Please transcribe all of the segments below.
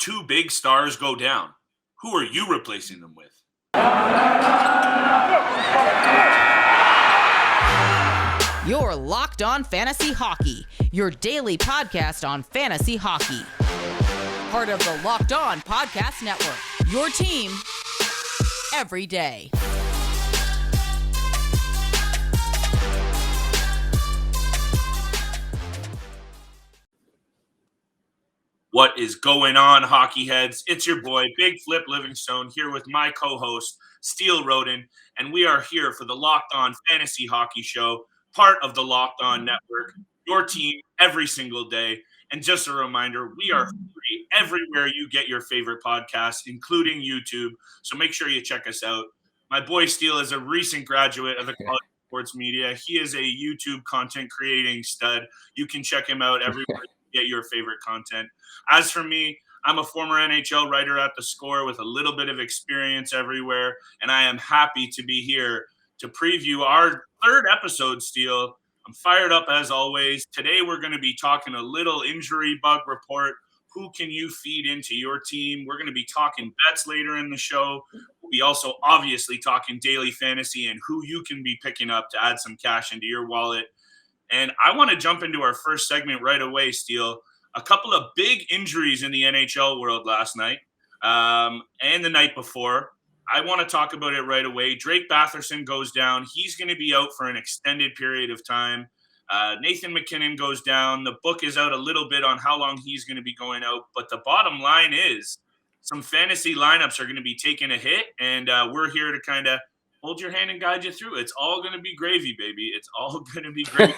two big stars go down. Who are you replacing them with? You're Locked On Fantasy Hockey, your daily podcast on fantasy hockey. Part of the Locked On Podcast Network, your team every day. What is going on, hockey heads? It's your boy, Big Flip Livingstone, here with my co-host, Steele Roden, and we are here for the Locked On Fantasy Hockey Show, part of the Locked On Network, your team every single day. And just a reminder, we are free everywhere you get your favorite podcasts, including YouTube, so make sure you check us out. My boy Steele is a recent graduate of the College of Sports Media. He is a YouTube content creating stud. You can check him out everywhere you get your favorite content. As for me, I'm a former NHL writer at The Score with a little bit of experience everywhere, and I am happy to be here to preview our third episode, Steele. I'm fired up as always. Today we're going to be talking a little injury bug report. Who can you feed into your team? We're going to be talking bets later in the show. We'll be also obviously talking daily fantasy and who you can be picking up to add some cash into your wallet. And I want to jump into our first segment right away, Steele. A couple of big injuries in the NHL world last night and the night before. I want to talk about it right away. Drake Batherson goes down. He's going to be out for an extended period of time. Nathan MacKinnon goes down. The book is out a little bit on how long he's going to be going out. But the bottom line is some fantasy lineups are going to be taking a hit, and we're here to kind of hold your hand and guide you through. It's all going to be gravy, baby. It's all going to be gravy.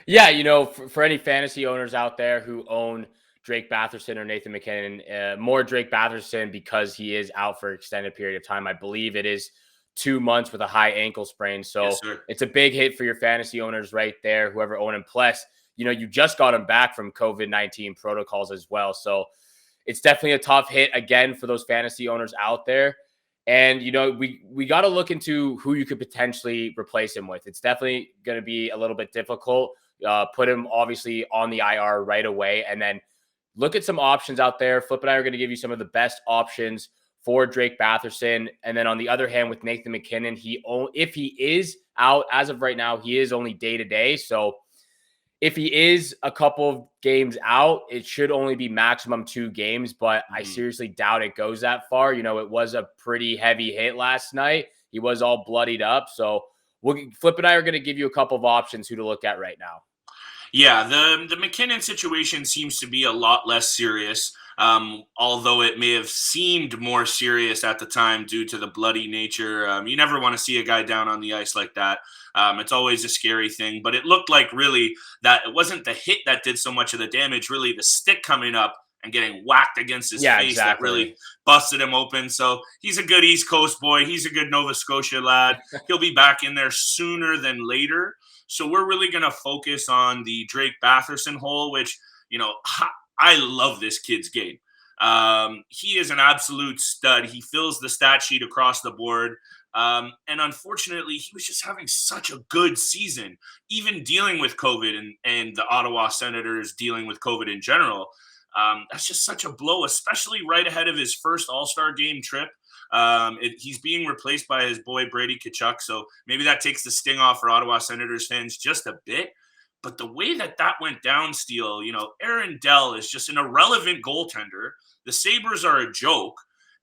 Yeah, you know, for any fantasy owners out there who own Drake Batherson or Nathan MacKinnon, more Drake Batherson because he is out for an extended period of time. I believe it is 2 months with a high ankle sprain. So yes, it's a big hit for your fantasy owners right there, whoever own him. Plus, you know, you just got him back from COVID-19 protocols as well. So it's definitely a tough hit again for those fantasy owners out there. And, you know, we got to look into who you could potentially replace him with. It's definitely going to be a little bit difficult. Put him obviously on the IR right away, and then look at some options out there. Flip and I are going to give you some of the best options for Drake Batherson. And then on the other hand, with Nathan MacKinnon, if he is out as of right now, he is only day to day. So if he is a couple of games out, it should only be maximum 2 games, but I seriously doubt it goes that far. You know, it was a pretty heavy hit last night. He was all bloodied up. So Flip and I are going to give you a couple of options who to look at right now. Yeah, the MacKinnon situation seems to be a lot less serious, although it may have seemed more serious at the time due to the bloody nature. You never want to see a guy down on the ice like that. It's always a scary thing, but it looked like really that it wasn't the hit that did so much of the damage, really the stick coming up and getting whacked against his face that really busted him open. So he's a good East Coast boy. He's a good Nova Scotia lad. He'll be back in there sooner than later. So we're really going to focus on the Drake Batherson hole, which, you know, I love this kid's game. He is an absolute stud. He fills the stat sheet across the board. And unfortunately, he was just having such a good season, even dealing with COVID and the Ottawa Senators dealing with COVID in general. That's just such a blow, especially right ahead of his first All-Star game trip. He's being replaced by his boy Brady Tkachuk, so maybe that takes the sting off for Ottawa Senators fans just a bit. But the way that went down, Steele, you know, Aaron Dell is just an irrelevant goaltender. The Sabres are a joke.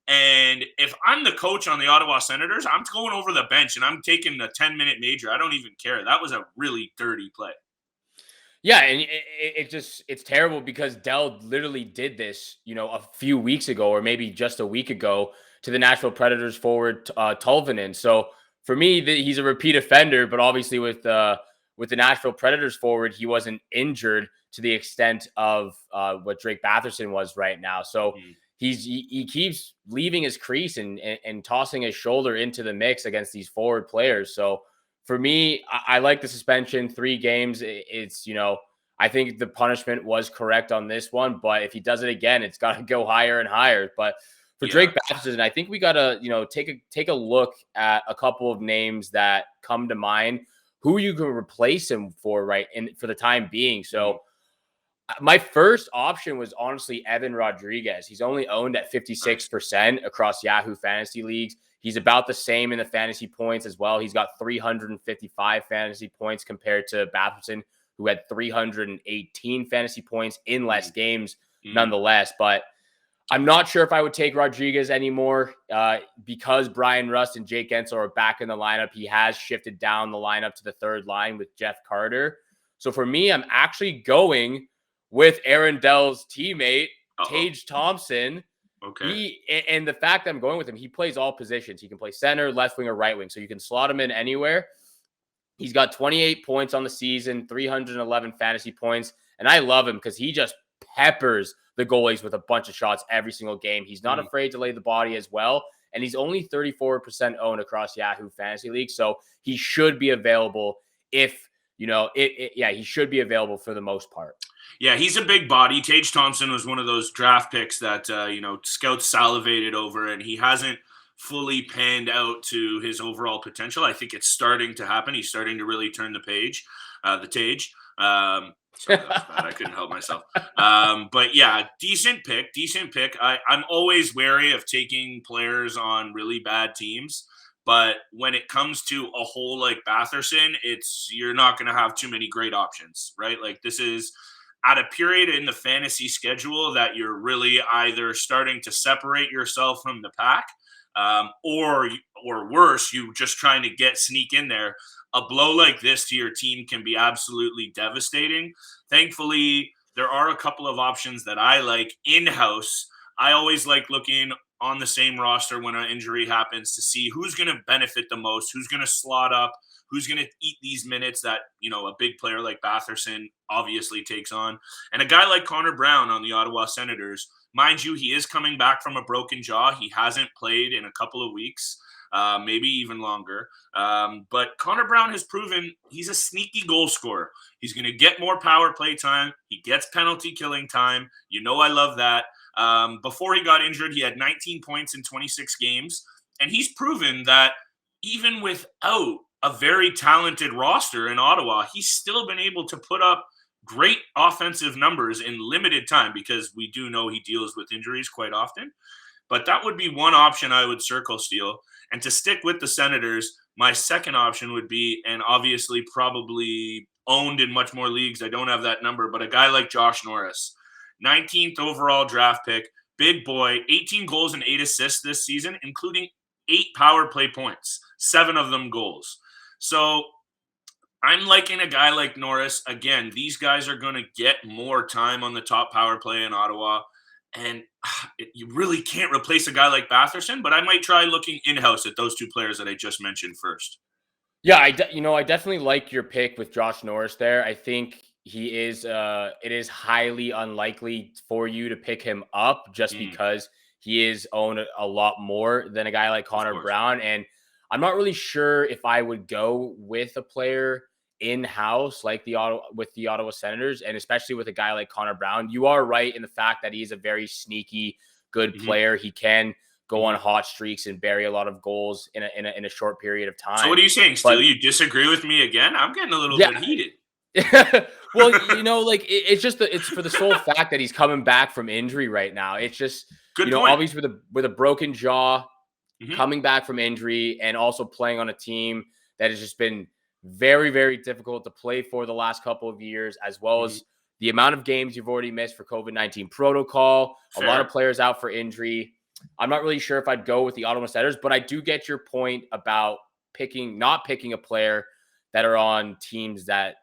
And if I'm the coach on the Ottawa Senators, I'm going over the bench and I'm taking a 10-minute major. I don't even care. That was a really dirty play. Yeah, and it's terrible because Dell literally did this, you know, a few weeks ago or maybe just a week ago to the Nashville Predators forward Tolvanen. So for me, he's a repeat offender, but obviously with the Nashville Predators forward, he wasn't injured to the extent of what Drake Batherson was right now. So he keeps leaving his crease and tossing his shoulder into the mix against these forward players. So for me, I like the suspension, 3 games. It's, you know, I think the punishment was correct on this one, but if he does it again, it's got to go higher and higher. But for Drake Batherson, I think we got to, you know, take a look at a couple of names that come to mind, who you can replace him for, right, and for the time being. So My first option was honestly Evan Rodriguez. He's only owned at 56% across Yahoo Fantasy Leagues. He's about the same in the fantasy points as well. He's got 355 fantasy points compared to Batherson, who had 318 fantasy points in less games nonetheless. But I'm not sure if I would take Rodriguez anymore because Brian Rust and Jake Gensel are back in the lineup. He has shifted down the lineup to the third line with Jeff Carter. So for me, I'm actually going with Aaron Dell's teammate, Paige Thompson. Okay. And the fact that I'm going with him, he plays all positions. He can play center, left wing, or right wing. So you can slot him in anywhere. He's got 28 points on the season, 311 fantasy points. And I love him because he just peppers the goalies with a bunch of shots every single game. He's not afraid to lay the body as well. And he's only 34% owned across Yahoo Fantasy League. So he should be available if, he should be available for the most part. Yeah, he's a big body. Paige Thompson was one of those draft picks that, scouts salivated over, and he hasn't fully panned out to his overall potential. I think it's starting to happen. He's starting to really turn the page. Sorry, that was bad. I couldn't help myself. But yeah, decent pick. I'm always wary of taking players on really bad teams. But when it comes to a hole like Batherson, you're not going to have too many great options, right? Like this is at a period in the fantasy schedule that you're really either starting to separate yourself from the pack, or worse, you just trying to sneak in there. A blow like this to your team can be absolutely devastating. Thankfully, there are a couple of options that I like in-house. I always like looking on the same roster when an injury happens to see who's going to benefit the most, who's going to slot up, who's going to eat these minutes that, a big player like Batherson obviously takes on. And a guy like Conor Brown on the Ottawa Senators, mind you, he is coming back from a broken jaw. He hasn't played in a couple of weeks, maybe even longer. But Conor Brown has proven he's a sneaky goal scorer. He's going to get more power play time. He gets penalty killing time. I love that. Before he got injured, he had 19 points in 26 games. And he's proven that even without a very talented roster in Ottawa, he's still been able to put up great offensive numbers in limited time because we do know he deals with injuries quite often. But that would be one option I would circle, Steele. And to stick with the Senators, my second option would be, and obviously probably owned in much more leagues, I don't have that number, but a guy like Josh Norris, 19th overall draft pick, big boy, 18 goals and 8 assists this season, including 8 power play points, 7 of them goals. So I'm liking a guy like Norris. Again, these guys are going to get more time on the top power play in Ottawa. And you really can't replace a guy like Batherson, but I might try looking in-house at those two players that I just mentioned first. Yeah, I definitely like your pick with Josh Norris there. I think it is highly unlikely for you to pick him up just because he is owned a lot more than a guy like Conor Brown. And I'm not really sure if I would go with a player in-house like the Ottawa Senators, and especially with a guy like Conor Brown. You are right in the fact that he's a very sneaky, good player. He can go on hot streaks and bury a lot of goals in a short period of time. So what are you saying, Steele? You disagree with me again? I'm getting a little bit heated. Well, it's for the sole fact that he's coming back from injury right now. It's just, good point. Obviously with a broken jaw, coming back from injury, and also playing on a team that has just been very, very difficult to play for the last couple of years, as well as the amount of games you've already missed for COVID-19 protocol, a lot of players out for injury. I'm not really sure if I'd go with the Ottawa Senators, but I do get your point about not picking a player that are on teams that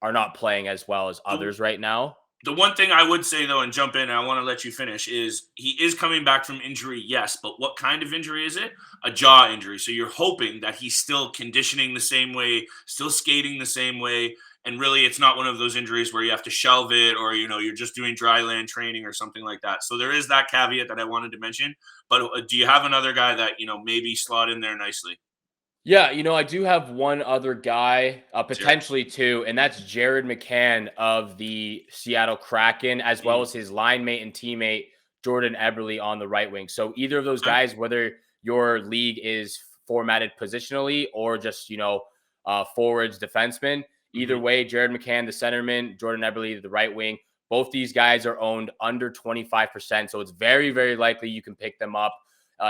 are not playing as well as others right now. The one thing I would say, though, and jump in, and I want to let you finish, is he is coming back from injury, yes, but what kind of injury is it? A jaw injury. So you're hoping that he's still conditioning the same way, still skating the same way, and really it's not one of those injuries where you have to shelve it or, you're just doing dry land training or something like that. So there is that caveat that I wanted to mention. But do you have another guy that, maybe slot in there nicely? Yeah, I do have one other guy, potentially two, and that's Jared McCann of the Seattle Kraken, as well as his line mate and teammate, Jordan Eberle, on the right wing. So either of those guys, whether your league is formatted positionally or just, forwards, defensemen, either way, Jared McCann, the centerman, Jordan Eberle, the right wing, Both these guys are owned under 25%. So it's very, very likely you can pick them up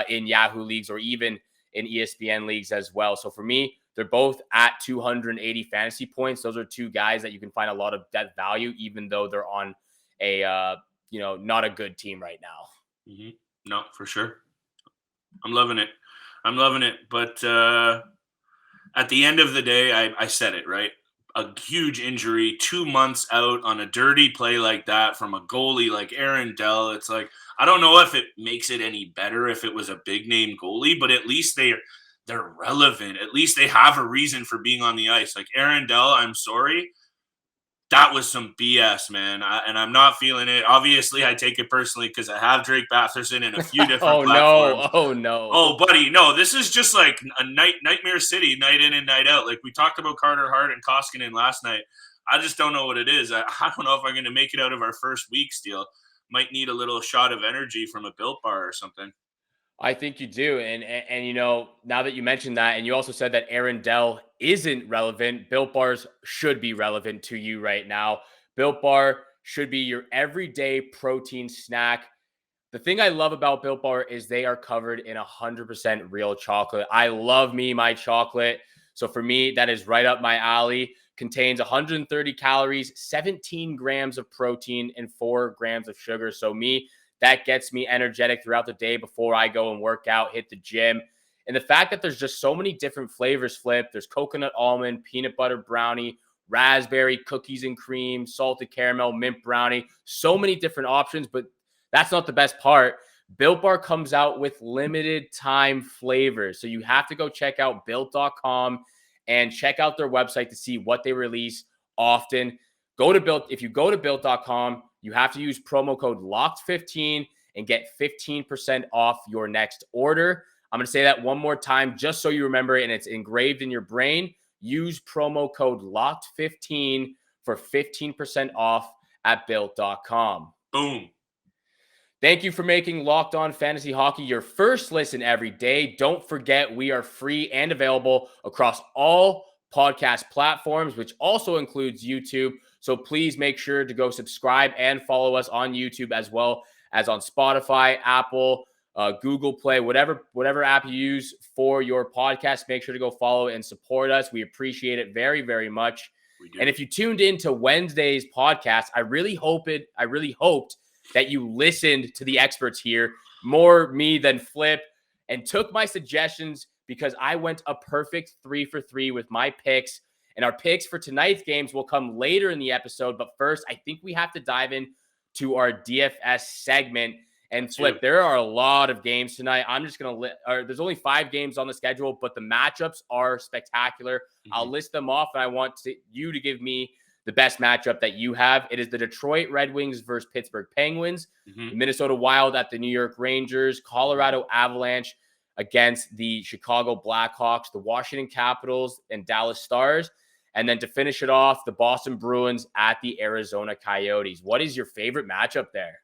in Yahoo leagues or even in ESPN leagues as well. So for me, they're both at 280 fantasy points. Those are two guys that you can find a lot of depth value, even though they're on a, not a good team right now. Mm-hmm. No, for sure. I'm loving it. But at the end of the day, I said it, right? A huge injury, 2 months out on a dirty play like that from a goalie like Aaron Dell. It's like, I don't know if it makes it any better if it was a big name goalie, but at least they're relevant. At least they have a reason for being on the ice. Like Aaron Dell, I'm sorry. That was some BS, man. And I'm not feeling it. Obviously, I take it personally because I have Drake Batherson in a few different platforms. No. Oh, buddy, no. This is just like a nightmare city, night in and night out. Like we talked about Carter Hart and Koskinen last night. I just don't know what it is. I don't know if I'm going to make it out of our first week, Steele. Might need a little shot of energy from a Built Bar or something. I think you do. And now that you mentioned that, and you also said that Aaron Dell isn't relevant, Built Bars should be relevant to you right now. Built Bar should be your everyday protein snack. The thing I love about Built Bar is they are covered in 100% real chocolate. I love my chocolate. So for me, that is right up my alley. Contains 130 calories, 17 grams of protein, and 4 grams of sugar. So that gets me energetic throughout the day before I go and work out, hit the gym. And the fact that there's just so many different flavors, Flip. There's coconut almond, peanut butter brownie, raspberry, cookies and cream, salted caramel, mint brownie. So many different options, but that's not the best part. Built Bar comes out with limited time flavors. So you have to go check out built.com and check out their website to see what they release often. If you go to built.com, you have to use promo code LOCKED15 and get 15% off your next order. I'm going to say that one more time just so you remember it and it's engraved in your brain. Use promo code LOCKED15 for 15% off at built.com. Boom. Thank you for making Locked On Fantasy Hockey your first listen every day. Don't forget, we are free and available across all podcast platforms, which also includes YouTube. So please make sure to go subscribe and follow us on YouTube as well as on Spotify, Apple, Google Play, whatever app you use for your podcast. Make sure to go follow and support us. We appreciate it very, very much. And if you tuned into Wednesday's podcast, I really hoped that you listened to the experts here, more me than Flip, and took my suggestions because I went a perfect 3 for 3 with my picks. And our picks for tonight's games will come later in the episode. But first, I think we have to dive in to our DFS segment. And Flip, there are a lot of games tonight. I'm just going to there's only 5 games on the schedule, but the matchups are spectacular. Mm-hmm. I'll list them off, and I want you to give me the best matchup that you have. It is the Detroit Red Wings versus Pittsburgh Penguins, the Minnesota Wild at the New York Rangers, Colorado Avalanche against the Chicago Blackhawks, the Washington Capitals, and Dallas Stars. And then to finish it off, the Boston Bruins at the Arizona Coyotes. What is your favorite matchup there?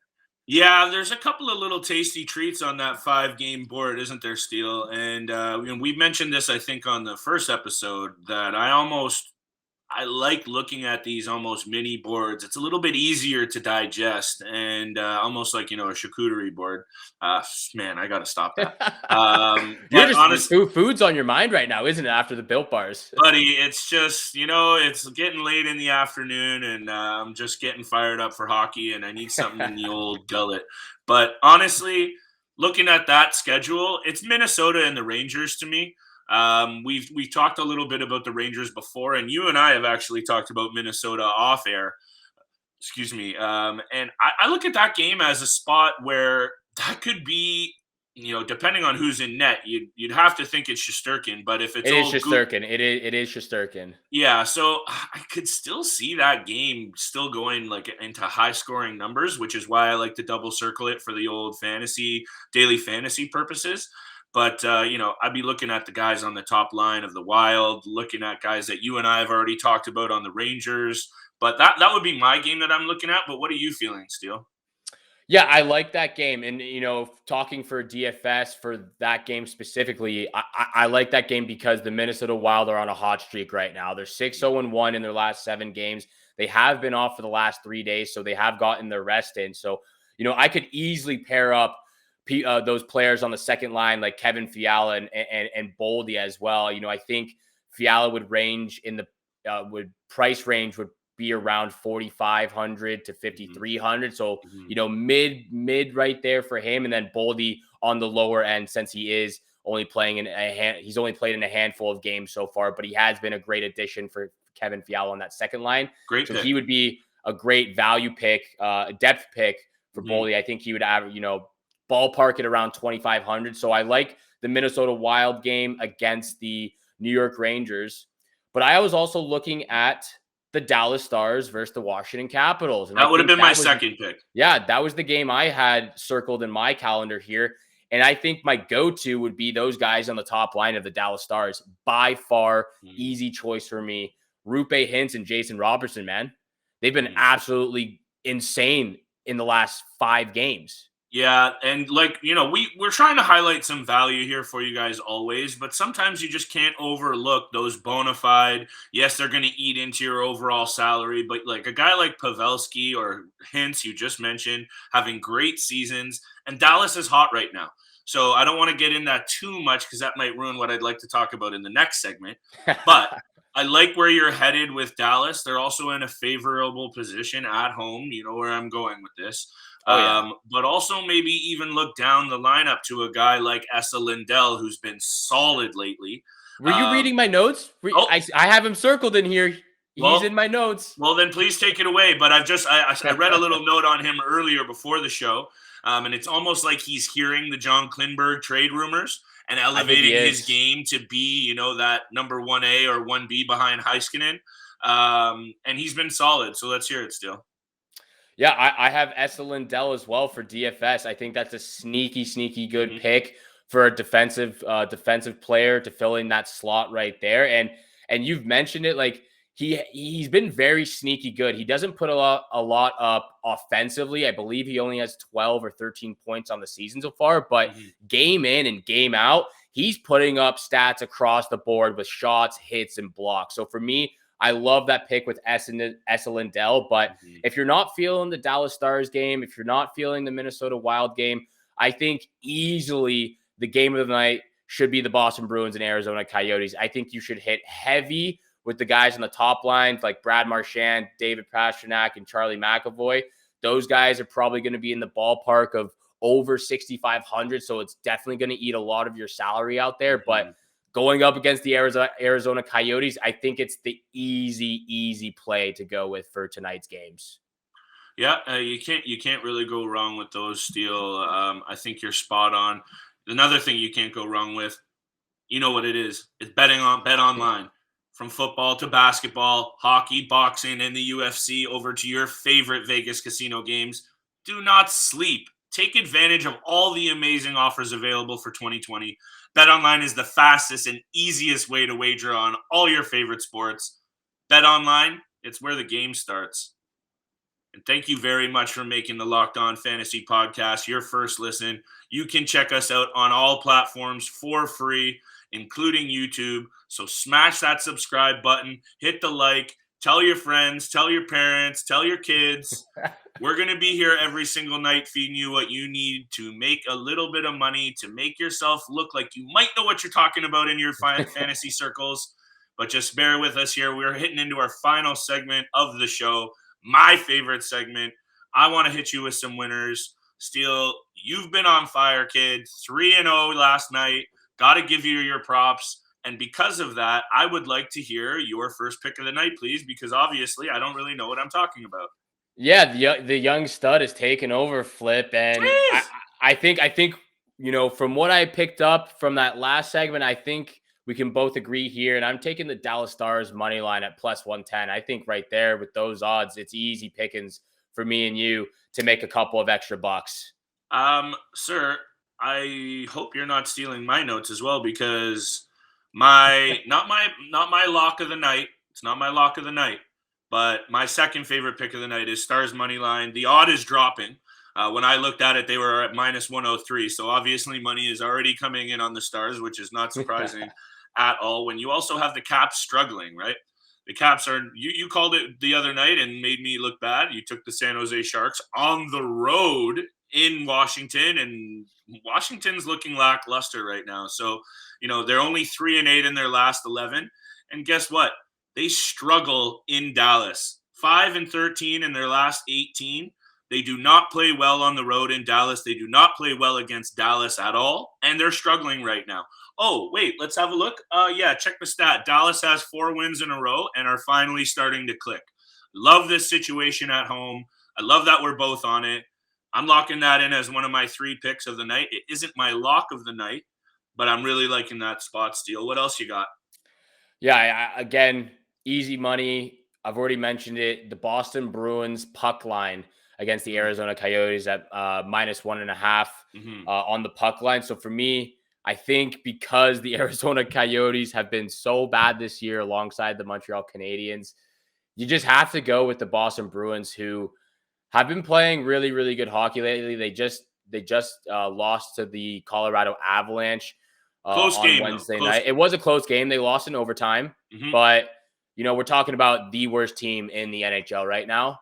Yeah, there's a couple of little tasty treats on that 5-game board, isn't there, Steele? And we mentioned this, I think, on the first episode, that I like looking at these almost mini boards. It's a little bit easier to digest and almost like, a charcuterie board. Man, I got to stop that. You're just honestly, food's on your mind right now, isn't it, after the Built Bars? Buddy, it's just, it's getting late in the afternoon and I'm just getting fired up for hockey and I need something in the old gullet. But honestly, looking at that schedule, it's Minnesota and the Rangers to me. We've talked a little bit about the Rangers before, and you and I have actually talked about Minnesota off air. Excuse me. And I look at that game as a spot where that could be, depending on who's in net, you'd have to think it's Shesterkin, but if it's Shesterkin, it is Shesterkin. Yeah, so I could still see that game still going like into high scoring numbers, which is why I like to double circle it for the old daily fantasy purposes. But, I'd be looking at the guys on the top line of the Wild, looking at guys that you and I have already talked about on the Rangers. But that would be my game that I'm looking at. But what are you feeling, Steele? Yeah, I like that game. And, talking for DFS for that game specifically, I like that game because the Minnesota Wild are on a hot streak right now. They're 6-0-1 in their last 7 games. they have been off for the last 3 days, so they have gotten their rest in. So, I could easily pair up those players on the second line, like Kevin Fiala and Boldy as well. I think Fiala would range in the price range would be around 4,500 to 5,300. So, mid right there for him. And then Boldy on the lower end, since he is only playing he's only played in a handful of games so far, but he has been a great addition for Kevin Fiala on that second line. Great so pick. He would be a great value pick, a depth pick for Boldy. I think he would have, ballpark at around 2,500. So I like the Minnesota Wild game against the New York Rangers. But I was also looking at the Dallas Stars versus the Washington Capitals. And that would have been my second pick. Yeah, that was the game I had circled in my calendar here. And I think my go-to would be those guys on the top line of the Dallas Stars. By far, easy choice for me. Rupe Hintz and Jason Robertson, man. They've been absolutely insane in the last 5 games. Yeah, and we're trying to highlight some value here for you guys always, but sometimes you just can't overlook those bona fide. Yes, they're going to eat into your overall salary, but like a guy like Pavelski or Hintz, you just mentioned, having great seasons, and Dallas is hot right now. So I don't want to get in that too much because that might ruin what I'd like to talk about in the next segment. But I like where you're headed with Dallas. They're also in a favorable position at home. You know where I'm going with this. But also maybe even look down the lineup to a guy like Esa Lindell, who's been solid lately. Were you reading my notes? I have him circled in here. He's in my notes. Well, then please take it away. But I read a little note on him earlier before the show, and it's almost like he's hearing the John Klingberg trade rumors and elevating his game to be, that number 1A or 1B behind Heiskanen. And he's been solid. So let's hear it, Steele. Yeah, I have Esa Lindell as well for DFS. I think that's a sneaky good pick for a defensive player to fill in that slot right there. And you've mentioned it, like he's been very sneaky good. He doesn't put a lot up offensively. I believe he only has 12 or 13 points on the season so far, but game in and game out, he's putting up stats across the board with shots, hits, and blocks. So for me, I love that pick with Esa Lindell, but if you're not feeling the Dallas Stars game, if you're not feeling the Minnesota Wild game, I think easily the game of the night should be the Boston Bruins and Arizona Coyotes. I think you should hit heavy with the guys on the top lines like Brad Marchand, David Pastrnak, and Charlie McAvoy. Those guys are probably going to be in the ballpark of over 6,500, so it's definitely going to eat a lot of your salary out there, but going up against the Arizona Coyotes, I think it's the easy play to go with for tonight's games. Yeah, you can't really go wrong with those, Steele. I think you're spot on. Another thing you can't go wrong with, you know what it is. It's betting on BetOnline. From football to basketball, hockey, boxing, and the UFC over to your favorite Vegas casino games. Do not sleep. Take advantage of all the amazing offers available for 2020. BetOnline is the fastest and easiest way to wager on all your favorite sports. BetOnline, it's where the game starts. And thank you very much for making the Locked On Fantasy Podcast your first listen. You can check us out on all platforms for free, including YouTube. So smash that subscribe button, hit the like, tell your friends, tell your parents, tell your kids. We're going to be here every single night feeding you what you need to make a little bit of money, to make yourself look like you might know what you're talking about in your fantasy circles. But just bear with us here. We're hitting into our final segment of the show, my favorite segment. I want to hit you with some winners. Steele, you've been on fire, kid. 3-0 last night. Got to give you your props. And because of that, I would like to hear your first pick of the night, please, because obviously I don't really know what I'm talking about. Yeah, the young stud has taken over, Flip, and I think from what I picked up from that last segment, I think we can both agree here. And I'm taking the Dallas Stars money line at plus 110. I think right there with those odds, it's easy pickings for me and you to make a couple of extra bucks. Sir, I hope you're not stealing my notes as well, because not my lock of the night. It's not my lock of the night. But my second favorite pick of the night is Stars money line. The odd is dropping. When I looked at it, they were at minus 103. So obviously money is already coming in on the Stars, which is not surprising at all. When you also have the Caps struggling, right? The Caps are, you called it the other night and made me look bad. You took the San Jose Sharks on the road in Washington, and Washington's looking lackluster right now. So, they're only 3-8 in their last 11. And guess what? They struggle in Dallas. 5-13 in their last 18. They do not play well on the road in Dallas. They do not play well against Dallas at all, and they're struggling right now. Oh, wait, let's have a look. Yeah, check the stat. Dallas has 4 wins in a row and are finally starting to click. Love this situation at home. I love that we're both on it. I'm locking that in as one of my 3 picks of the night. It isn't my lock of the night, but I'm really liking that spot, Steele. What else you got? Yeah, again, easy money. I've already mentioned it. The Boston Bruins puck line against the Arizona Coyotes at -1.5 on the puck line. So for me, I think because the Arizona Coyotes have been so bad this year alongside the Montreal Canadiens, you just have to go with the Boston Bruins, who have been playing really, really good hockey lately. They just lost to the Colorado Avalanche Close on game, Wednesday night. It was a close game. They lost in overtime, Mm-hmm. but we're talking about the worst team in the NHL right now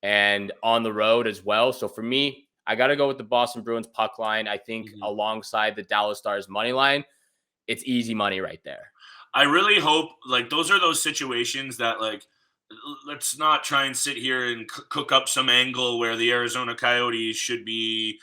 and on the road as well. So for me, I got to go with the Boston Bruins puck line. I think alongside the Dallas Stars money line, it's easy money right there. I really hope, those are those situations that, let's not try and sit here and cook up some angle where the Arizona Coyotes should be,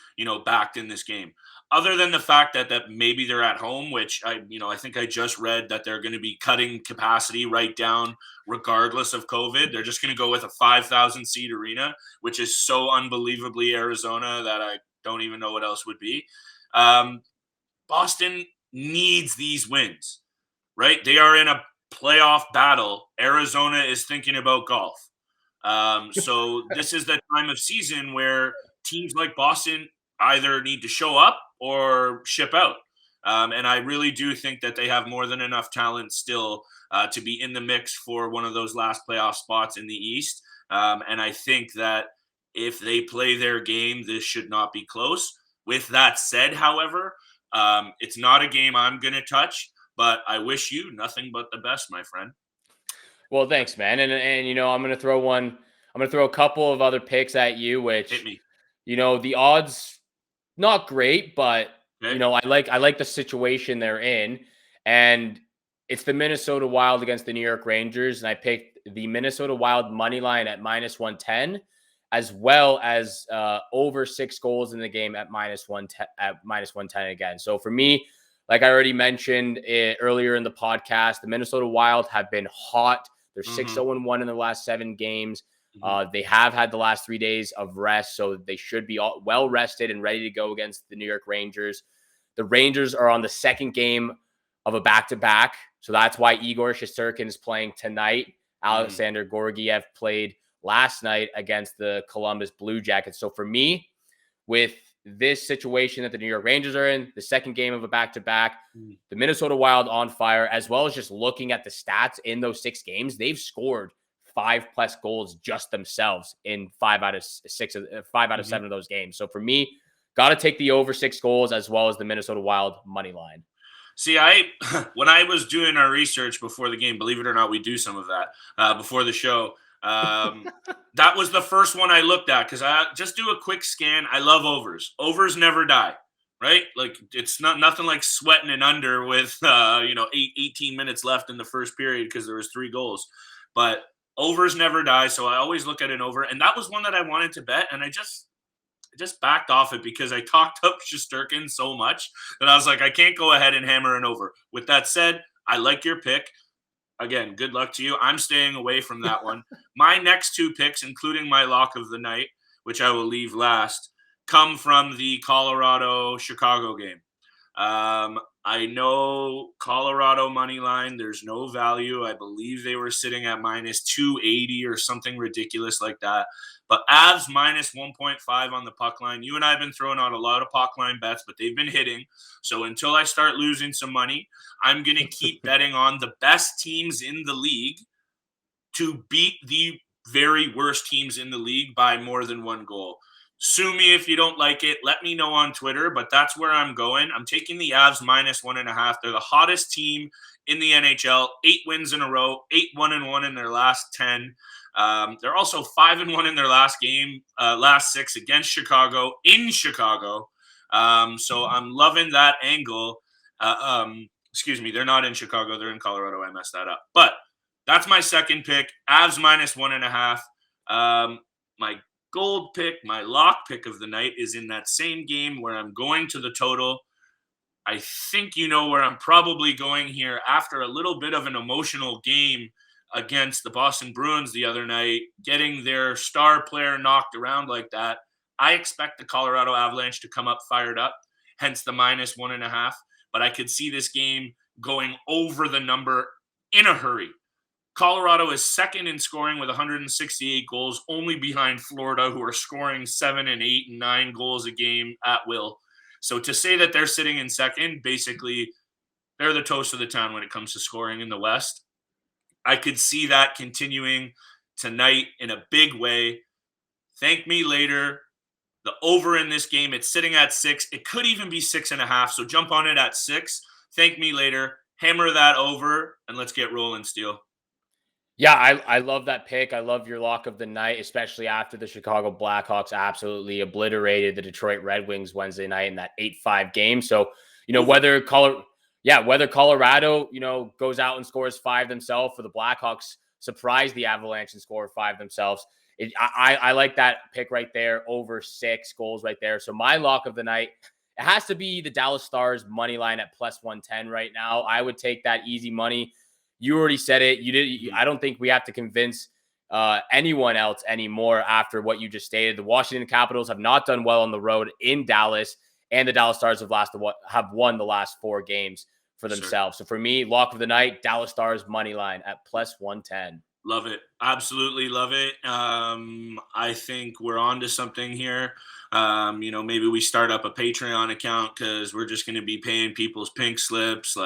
backed in this game. Other than the fact that maybe they're at home, which I think I just read that they're going to be cutting capacity right down regardless of COVID. They're just going to go with a 5,000 seat arena, which is so unbelievably Arizona that I don't even know what else would be. Boston needs these wins, right? They are in a playoff battle. Arizona is thinking about golf. So this is the time of season where teams like Boston either need to show up or ship out. And I really do think that they have more than enough talent still to be in the mix for one of those last playoff spots in the East. And I think that if they play their game, this should not be close. With that said, however, it's not a game I'm going to touch, but I wish you nothing but the best, my friend. Well, thanks, man. And I'm going to throw a couple of other picks at you, which, Hit me. The odds, not great, but Okay. I like the situation they're in, and it's the Minnesota Wild against the New York Rangers, and I picked the Minnesota Wild money line at -110, as well as over 6 goals in the game at -110 again. So for me, like I already mentioned earlier in the podcast, the Minnesota Wild have been hot. They're 6-0-1 in the last 7 games. They have had the last 3 days of rest, so they should be well rested and ready to go against the New York Rangers. The Rangers are on the second game of a back-to-back, so that's why Igor Shesterkin is playing tonight. Alexander Georgiev played last night against the Columbus Blue Jackets. So for me, with this situation that the New York Rangers are in, the second game of a back-to-back, the Minnesota Wild on fire, as well as just looking at the stats in those 6 games, they've scored 5+ goals just themselves in 5 out of 7 of those games. So for me, got to take the over 6 goals as well as the Minnesota Wild money line. See, when I was doing our research before the game, believe it or not, we do some of that before the show. That was the first one I looked at because I just do a quick scan. I love overs. Overs never die, right? Like it's nothing like sweating an under with 18 minutes left in the first period because there was 3 goals. But overs never die, so I always look at an over, and that was one that I wanted to bet, and I just backed off it because I talked up Shesterkin so much that I was like, I can't go ahead and hammer an over. With that said, I like your pick. Again, good luck to you. I'm staying away from that one. My next 2 picks, including my lock of the night, which I will leave last, come from the Colorado-Chicago game. I know Colorado money line, there's no value. I believe they were sitting at -280 or something ridiculous like that. But Avs -1.5 on the puck line. You and I have been throwing out a lot of puck line bets, but they've been hitting. So until I start losing some money, I'm going to keep betting on the best teams in the league to beat the very worst teams in the league by more than 1 goal. Sue me if you don't like it. Let me know on Twitter, but that's where I'm going. I'm taking the Avs -1.5. They're the hottest team in the NHL. 8 wins in a row, 8-1-1 in their last 10. They're also 5-1 in their last 6 against Chicago in Chicago. So I'm loving that angle. Excuse me, they're not in Chicago. They're in Colorado. I messed that up. But that's my second pick. Avs -1.5. My gold pick, my lock pick of the night is in that same game where I'm going to the total. I think you know where I'm probably going here after a little bit of an emotional game against the Boston Bruins the other night, getting their star player knocked around like that. I expect the Colorado Avalanche to come up fired up, hence the -1.5. But I could see this game going over the number in a hurry. Colorado is second in scoring with 168 goals, only behind Florida, who are scoring 7 and 8 and 9 goals a game at will. So to say that they're sitting in second, basically they're the toast of the town when it comes to scoring in the West. I could see that continuing tonight in a big way. Thank me later. The over in this game, it's sitting at 6. It could even be 6.5. So jump on it at 6. Thank me later. Hammer that over, and let's get rolling, Steele. Yeah, I love that pick. I love your lock of the night, especially after the Chicago Blackhawks absolutely obliterated the Detroit Red Wings Wednesday night in that 8-5 game. So, whether Colorado, goes out and scores 5 themselves, or the Blackhawks surprise the Avalanche and score 5 themselves. I like that pick right there, over 6 goals right there. So my lock of the night, it has to be the Dallas Stars money line at +110 right now. I would take that easy money. You already said it. I don't think we have to convince anyone else anymore after what you just stated. The Washington Capitals have not done well on the road in Dallas, and the Dallas Stars have won the last 4 games for themselves. Sure. So for me, lock of the night, Dallas Stars money line at +110. Love it. Absolutely love it. I think we're on to something here. Maybe we start up a Patreon account because we're just going to be paying people's pink slips.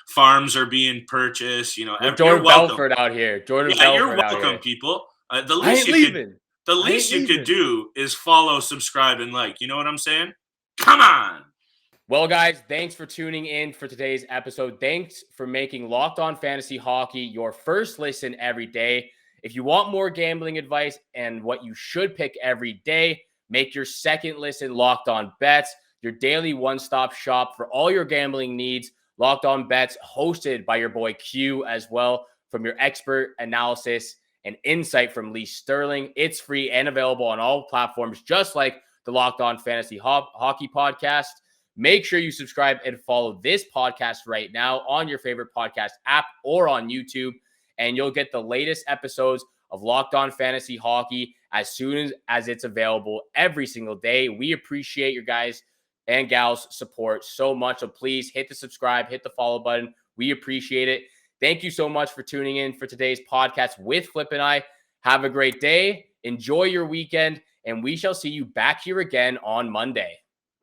Farms are being purchased. Jordan Belfort out here. You're welcome, people. The least you could do is follow, subscribe, and like. You know what I'm saying? Come on. Well, guys, thanks for tuning in for today's episode. Thanks for making Locked On Fantasy Hockey your first listen every day. If you want more gambling advice and what you should pick every day, make your second listen Locked On Bets, your daily one-stop shop for all your gambling needs. Locked On Bets, hosted by your boy Q as well, from your expert analysis and insight from Lee Sterling. It's free and available on all platforms, just like the Locked On Fantasy Hockey podcast. Make sure you subscribe and follow this podcast right now on your favorite podcast app or on YouTube, and you'll get the latest episodes of Locked On Fantasy Hockey as soon as it's available every single day. We appreciate your guys and gals' support so much, so please hit the subscribe, hit the follow button. We appreciate it. Thank you so much for tuning in for today's podcast with Flip and I. Have a great day. Enjoy your weekend, and we shall see you back here again on Monday.